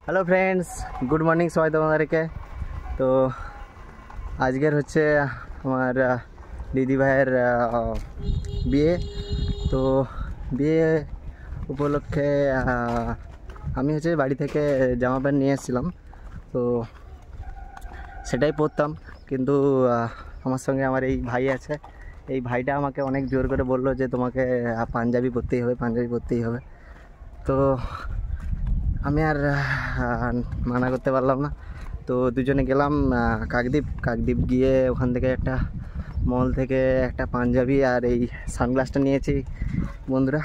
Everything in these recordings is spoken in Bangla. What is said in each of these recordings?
হ্যালো ফ্রেন্ডস, গুড মর্নিং সবাই তোমাদেরকে। তো আজকের হচ্ছে আমার দিদি ভাইয়ের বিয়ে। তো বিয়ে উপলক্ষে আমি হচ্ছে বাড়ি থেকে জামা প্যান্ট নিয়ে এসেছিলাম, তো সেটাই পরতাম। কিন্তু আমার সঙ্গে আমার এই ভাই আছে, এই ভাইটা আমাকে অনেক জোর করে বললো যে তোমাকে পাঞ্জাবি পরতেই হবে, পাঞ্জাবি পরতেই হবে। তো আমি আর মানা করতে পারলাম না। তো দুজনে গেলাম কাকদ্বীপ গিয়ে ওখান থেকে একটা মল থেকে একটা পাঞ্জাবি আর এই সানগ্লাসটা নিয়েছি বন্ধুরা।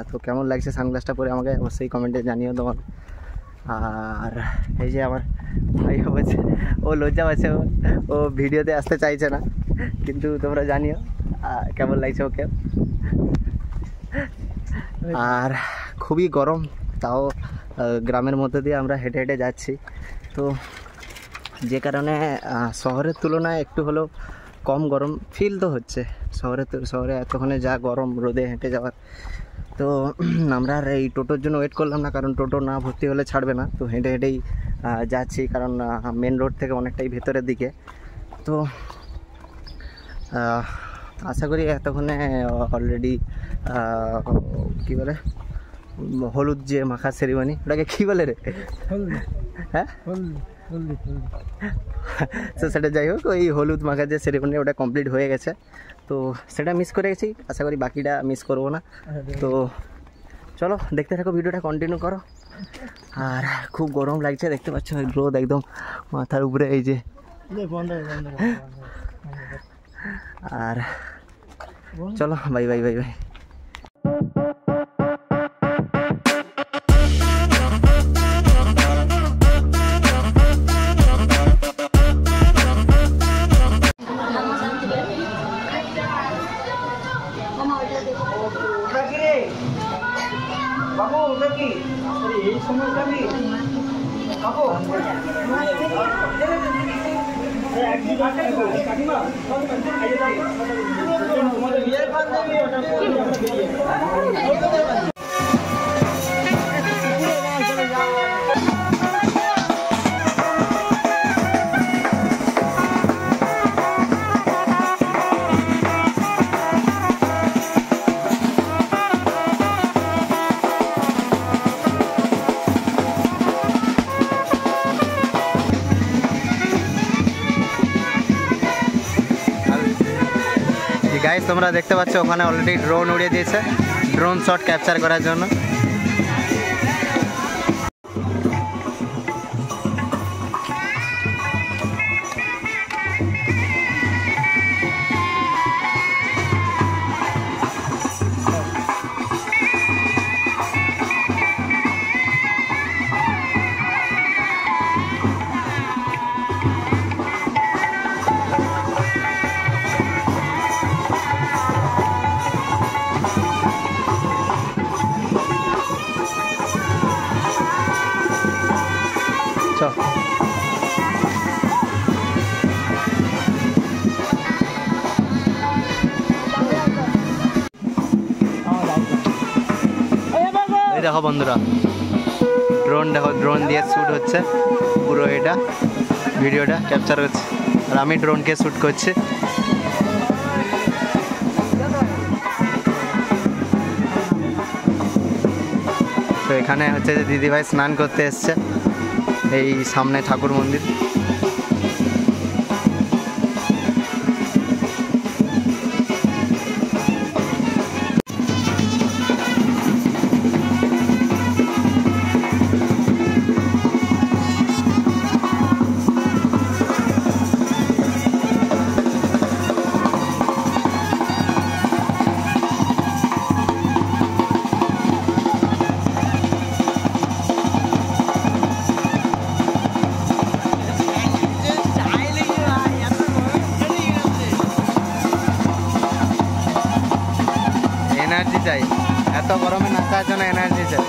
তো কেমন লাগছে সানগ্লাসটা পরে আমাকে অবশ্যই কমেন্টে জানিও তোমার। আর এই যে আমার ভাই হয়েছে, ও লজ্জা পাচ্ছে, ও ভিডিওতে আসতে চাইছে না, কিন্তু তোমরা জানিও কেমন লাগছে ওকে। আর খুবই গরম, তাও গ্রামের মধ্যে দিয়ে আমরা হেঁটে হেঁটে যাচ্ছি। তো যে কারণে শহরের তুলনায় একটু হলেও কম গরম ফিল তো হচ্ছে। শহরে এতক্ষণে যা গরম রোদে হেঁটে যাওয়ার। তো আমরা আর এই টোটোর জন্য ওয়েট করলাম না, কারণ টোটো না ভর্তি হলে ছাড়বে না। তো হেঁটে হেঁটেই যাচ্ছি, কারণ মেন রোড থেকে অনেকটাই ভেতরের দিকে। তো আশা করি এতক্ষণে অলরেডি কী বলে হলুদ যে মাখা সেরিমনি, ওটাকে কী বলে রে? হ্যাঁ, তো সেটা যাই হোক, ওই হলুদ মাখার যে সেরিমনি ওটা কমপ্লিট হয়ে গেছে। তো সেটা মিস করে গেছি, আশা করি বাকিটা মিস করবো না। তো চলো দেখতে থাকো, ভিডিওটা কন্টিনিউ করো। আর খুব গরম লাগছে, দেখতে পাচ্ছ রোদ একদম মাথার উপরে, এই যে। আর চলো, বাই বাই বাই বাই। বাবু ওটা কি এই সময়টা কি বাবু কাকিমা তোমাদের বিয়ের পাঞ্জাবি ওটা গাইস তোমরা দেখতে পাচ্ছ ওখানে অলরেডি ড্রোন উড়িয়ে দিয়েছে, ড্রোন শট ক্যাপচার করার জন্য। দেখো বন্ধুরা, ড্রোন দিয়ে শ্যুট হচ্ছে পুরো, এটা ভিডিওটা ক্যাপচার হচ্ছে, আর আমি ড্রোনকে শ্যুট করছি। তো এখানে হচ্ছে যে দিদিভাই স্নান করতে এসছে, এই সামনে ঠাকুর মন্দির। এনার্জি চাই, এত গরমে নাচার জন্য এনার্জি চাই।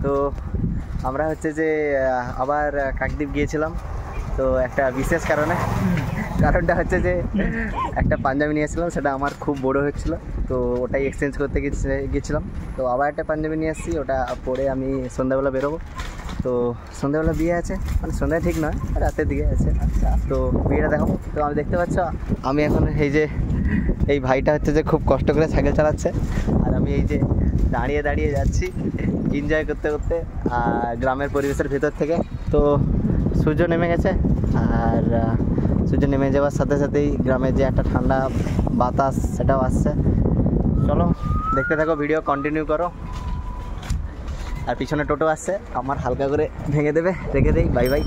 তো আমরা হচ্ছে যে আবার কাকদ্বীপ গিয়েছিলাম, তো একটা বিশেষ কারণটা হচ্ছে যে একটা পাঞ্জাবি নিয়েছিলাম, সেটা আমার খুব বড় হয়েছিল, তো ওটাই এক্সচেঞ্জ করতে গিয়েছিলাম। তো আবার একটা পাঞ্জাবি নিয়ে এসেছি, ওটা পরে আমি সন্ধ্যাবেলা বেরোবো। তো সন্ধ্যাবেলা বিয়ে আছে, মানে সন্ধ্যায় ঠিক নয়, রাতের দিকে আছে। আচ্ছা, তো বিয়েটা দেখাবো। তো আমি দেখতে পাচ্ছ আমি এখন এই ভাইটা হচ্ছে যে খুব কষ্ট করে সাইকেল চালাচ্ছে, আর আমি এই যে দাঁড়িয়ে দাঁড়িয়ে যাচ্ছি এনজয় করতে করতে গ্রামের পরিবেশের ভেতর থেকে। তো সূর্য নেমে গেছে, আর সূর্য নেমে যাওয়ার সাথে সাথেই গ্রামের যে একটা ঠান্ডা বাতাস সেটাও আসছে। চলো দেখতে থাকো, ভিডিও কন্টিনিউ করো। আর পিছনে টোটো আসছে, আমার হালকা করে ভেঙে দেবে, রেখে দেই। Bye bye.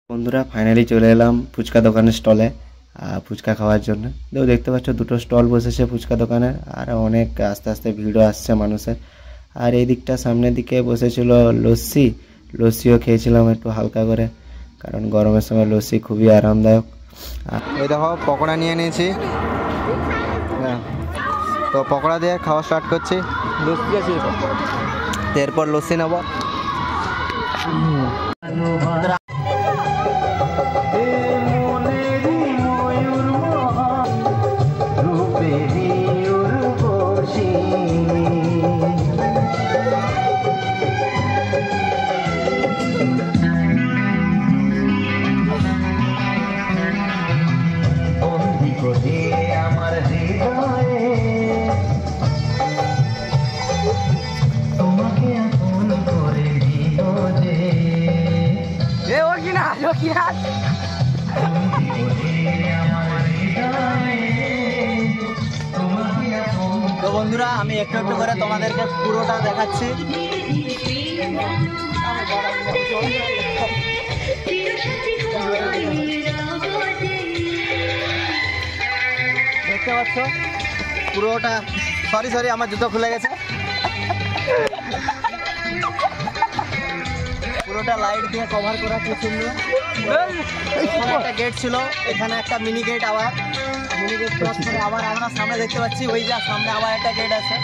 বন্ধুরা ফাইনালি চলে এলাম ফুচকা দোকানের স্টলে ফুচকা খাওয়ার জন্য। দেখতে পাচ্ছ দুটো স্টল বসেছে ফুচকা দোকানের, আর অনেক আস্তে আস্তে ভিড়ও আসছে মানুষের। আর এই দিকটা সামনের দিকে বসেছিল লস্যিও খেয়েছিলাম একটু হালকা করে, কারণ গরমের সময় লস্যি খুবই আরামদায়ক। এই দেখো পকোড়া নিয়ে নিয়েছি, হ্যাঁ, তো পকোড়া দিয়ে খাওয়া স্টার্ট করছি। লস্যি আছে, এরপর লস্যি নেব। তো বন্ধুরা আমি একটু একটু করে তোমাদেরকে পুরোটা দেখাচ্ছি। দেখতে পাচ্ছ পুরোটা, সরি আমার জুতো খুলে গেছে, পুরোটা লাইট দিয়ে কভার করা, কি সুন্দর। এখানে একটা গেট ছিল, এখানে একটা মিনি গেট, আবার মিনি গেট ক্রস করে আবার আমরা সামনে দেখতে পাচ্ছি, ওই যা সামনে আবার একটা গেট আছে।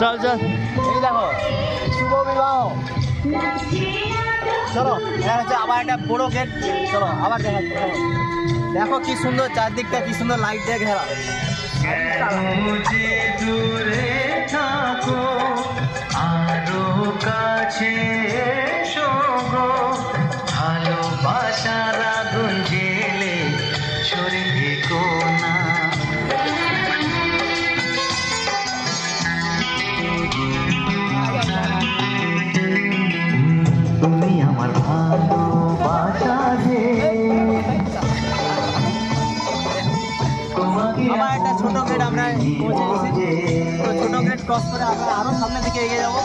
চল চল, এই দেখো শুভ বিবাহ। চলো হচ্ছে আবার একটা বড় গেট, চলো আবার দেখাচ্ছি। দেখো কি সুন্দর চারদিকটা, কি সুন্দর লাইট দিয়ে ঘেরা। দূরে থাকো আরো কাছে এসো গো, ভালোবাসার আগুন জেলে ছড়ে দিও না। তুমি আমার ভালোবাসা যে, আমার একটা ছোট গেট আমরা পৌঁছে গেছি, তো ছোট গেট ক্রস করে আমরা আরো সামনের দিকে এগিয়ে যাবো।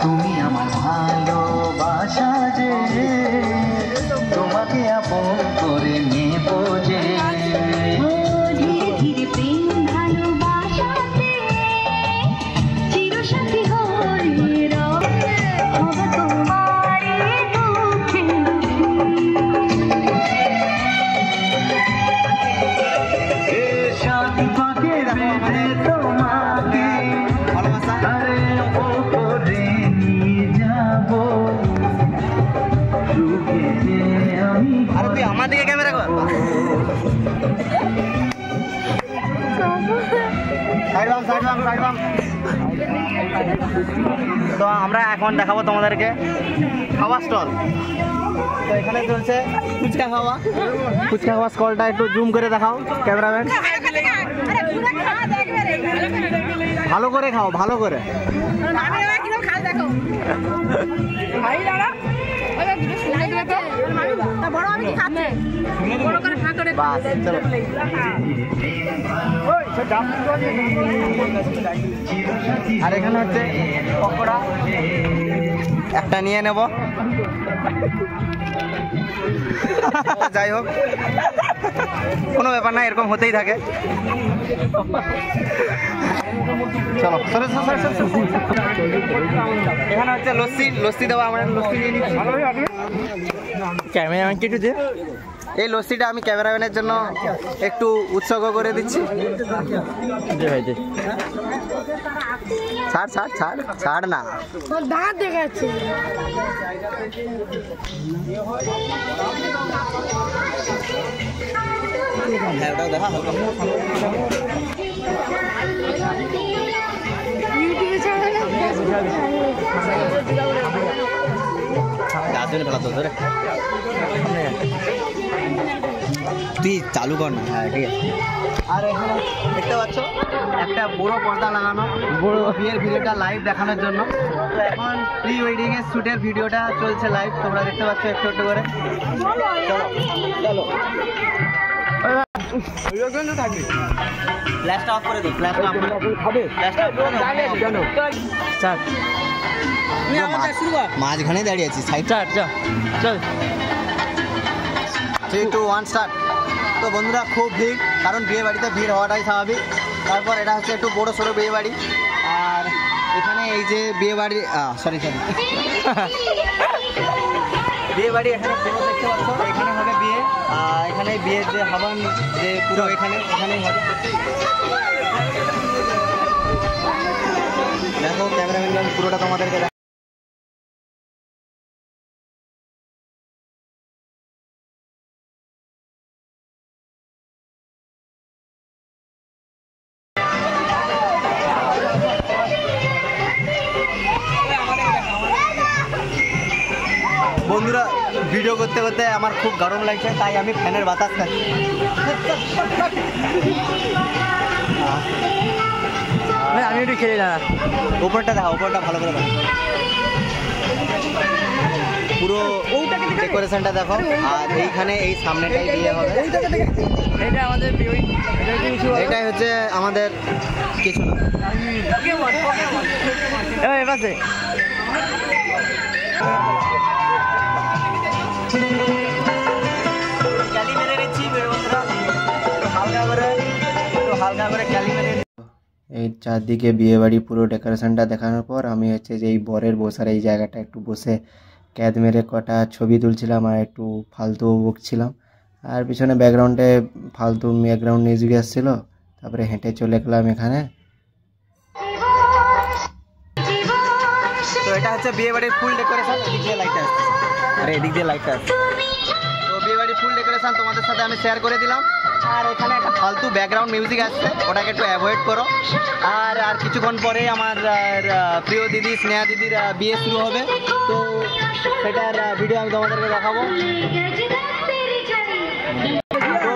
তুমি আমার ভালোবাসা যে, তোমাকে আপন করে নেব যে, ধীরে ধীরে প্রেম ভালোবাসাতে চিরসাথী হয়ে রবে তোমার দুঃখে। শান্তি পাকে তোমাকে আরে ওপরে নিয়ে যাব, আরে তুই আমার দিকে ক্যামেরা কর। তো আমরা এখন দেখাবো তোমাদেরকে খাওয়া স্টল। তো এখানে চলছে ফুচকা খাওয়া, ফুচকা খাওয়া স্টলটা একটু জুম করে দেখাও ক্যামেরাম্যান। ভালো করে খাও, ভালো করে। আর এখানে হচ্ছে পকোড়া, একটা নিয়ে নেব। যাই হোক, কোনো ব্যাপার না, এরকম হতেই থাকে। চলো এখানে হচ্ছে লস্যি দেবো, আমরা লস্যি নিয়ে নিচ্ছি। ক্যামেরাম্যান কিছু দে, এই লস্যিটা আমি ক্যামেরাম্যানের জন্য একটু উৎসর্গ করে দিচ্ছি। ছাড় ছাড় ছাড় ছাড় না, দাঁত দেখাচ্ছে। দেখা তুই চালু কর না। হ্যাঁ ঠিক আছে। আর এখানে দেখতে পাচ্ছ একটা বড় পর্দা লাগানো, বড় বিয়ের ভিডিওটা লাইভ দেখানোর জন্য। তো এখন প্রি ওয়েডিং এর শুটের ভিডিওটা চলছে লাইভ, তোমরা দেখতে পাচ্ছ একটু একটু করে। চলো চলো ফ্ল্যাশটা অফ করে দে, ফ্ল্যাশটা অফ করে খাবে, ফ্ল্যাশটা অফ করে কেন স্যার? মাঝখানে দাঁড়িয়ে আছি, সাইড চল চল 3 2 1 স্টার্ট। তো বন্ধুরা খুব ভিড়, কারণ বিয়ে বাড়িতে ভিড় হওয়াটাই স্বাভাবিক। তারপর এটা হচ্ছে একটু বড় সড়ো বিয়ে বাড়ি, আর এখানে এই যে বিয়ে বাড়ি সরি বিয়ে বাড়ি এখানে পুরো দেখতে পাচ্ছ, এখানে হবে বিয়ে। এখানে বিয়ের যে হাবান যে পুরো এখানেই হবে। দেখো ক্যামেরাম্যান পুরোটা তোমাদেরকে বন্ধুরা ভিডিও করতে করতে আমার খুব গরম লাগছে, তাই আমি ফ্যানের বাতাস খাচ্ছি। আমি একটু খেলে না, উপরটা দেখা, উপরটা ভালো করে দেখা। পুরো ডেকোরেশনটা দেখো। আর এইখানে এই সামনেটাই বিয়ে হবে। এটাই হচ্ছে আমাদের কিছু না। এবারে এই চারদিকে বিয়ে বাড়ি পুরো ডেকোরেশনটা দেখানোর পর আমি হচ্ছে যে এই বরের বসার এই জায়গাটা একটু বসে ক্যাদ মেরে কটা ছবি তুলছিলাম আর একটু ফালতু বকছিলাম। আর পিছনে ব্যাকগ্রাউন্ডে ফালতু ব্যাকগ্রাউন্ড মিউজিক আসছিল। তারপরে হেঁটে চলে গেলাম এখানে। তো এটা হচ্ছে বিয়ে বাড়ির ফুল ডেকোরেশন। এদিক দিয়ে লাইট আসছে, আরে এদিক দিয়ে লাইট আসছে। তো বিয়ে বাড়ির ফুল ডেকোরেশন তোমাদের সাথে আমি শেয়ার করে দিলাম। আর এখানে একটা ফালতু ব্যাকগ্রাউন্ড মিউজিক আসছে, ওটাকে একটু অ্যাভয়েড করো। আর কিছুক্ষণ পরে আমার প্রিয় দিদি স্নেহা দিদির বিয়ে শুরু হবে। তো সেটার ভিডিও আমি তোমাদেরকে দেখাবো। তো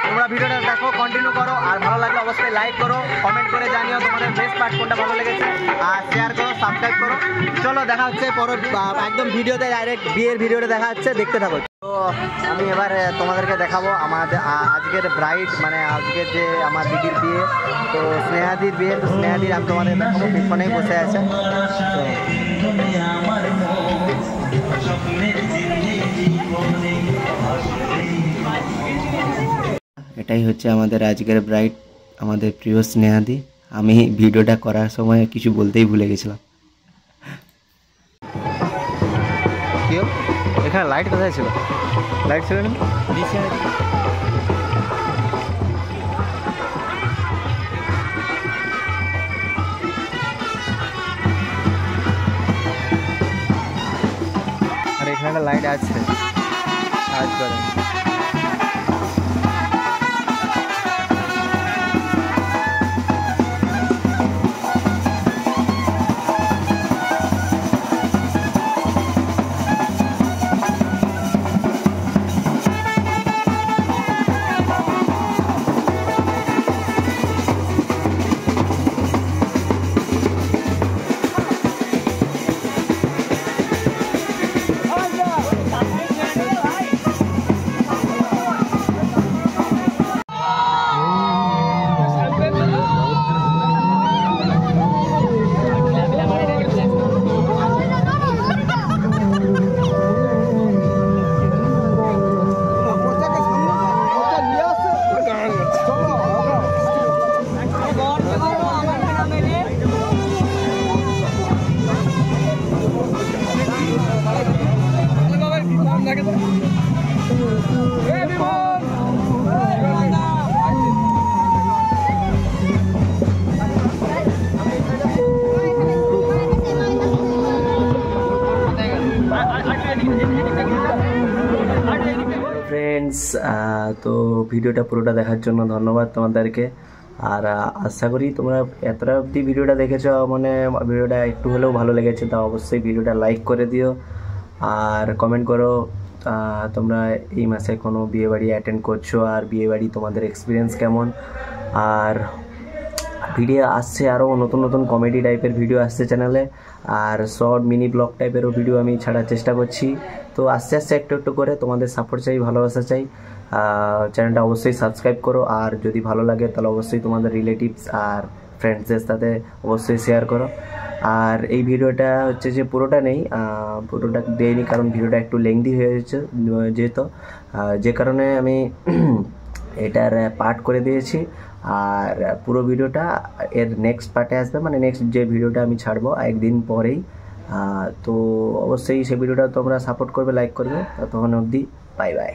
তোমরা ভিডিওটা দেখো, কন্টিনিউ করো। আর ভালো লাগলে অবশ্যই লাইক করো, কমেন্ট করে জানিও তোমাদের বেস্ট পার্ট কোনটা ভালো লেগেছে। আর শেয়ার করো, সাবস্ক্রাইব করো। চলো দেখা হচ্ছে পরে একদম ভিডিওতে, ডাইরেক্ট বিয়ের ভিডিওটা দেখা হচ্ছে, দেখতে থাকো। তো আমি এবার তোমাদেরকে দেখাবো আমাদের আজকের ব্রাইড, মানে আজকের যে আমার দিদির বিয়ে, তো স্নেহাদির বিয়ে। তো স্নেহাদির আমি তোমাদের দেখাবো, পিছনেই বসে আছে। তো এটাই হচ্ছে আমাদের আজকের ব্রাইড, আমাদের প্রিয় স্নেহাদি। আমি ভিডিওটা করার সময় কিছু বলতেই ভুলে গেছিলাম। কেউ এখানে লাইট কোথায় ছিল? লাইট ছিল না, আর এখানে লাইট আছে, কাজ করে। ফ্রেন্ডস, তো ভিডিওটা পুরোটা দেখার জন্য ধন্যবাদ তোমাদেরকে। আর আশা করি তোমরা এতটা অবধি ভিডিওটা দেখেছো, মানে ভিডিওটা একটু হলেও ভালো লেগেছে। তা অবশ্যই ভিডিওটা লাইক করে দিও আর কমেন্ট করো তোমরা এই মাসে কোনো বিয়েবাড়ি অ্যাটেন্ড করছো, আর বিয়েবাড়ি তোমাদের এক্সপিরিয়েন্স কেমন। আর ভিডিও আসছে আরও নতুন নতুন কমেডি টাইপের ভিডিও আসছে চ্যানেলে, আর শর্ট মিনি ব্লগ টাইপেরও ভিডিও আমি ছাড়ার চেষ্টা করছি। তো আস্তে আস্তে একটু একটু করে তোমাদের সাপোর্ট চাই, ভালোবাসা চাই। চ্যানেলটা অবশ্যই সাবস্ক্রাইব করো, আর যদি ভালো লাগে তাহলে অবশ্যই তোমাদের রিলেটিভস আর ফ্রেন্ডসদের সাথে অবশ্যই শেয়ার করো। আর এই ভিডিওটা হচ্ছে যে পুরোটা নেই, পুরোটা দেয়নি, কারণ ভিডিওটা একটু লেংদি হয়ে যাচ্ছে যেহেতু, যে কারণে আমি এটার পার্ট করে দিয়েছি। আর পুরো ভিডিওটা এর নেক্সট পার্টে আসবে, মানে নেক্সট যে ভিডিওটা আমি ছাড়বো একদিন পরেই। তো অবশ্যই সেই ভিডিওটা তোমরা সাপোর্ট করবে, লাইক করবে। ততক্ষণ অবধি বাই বাই।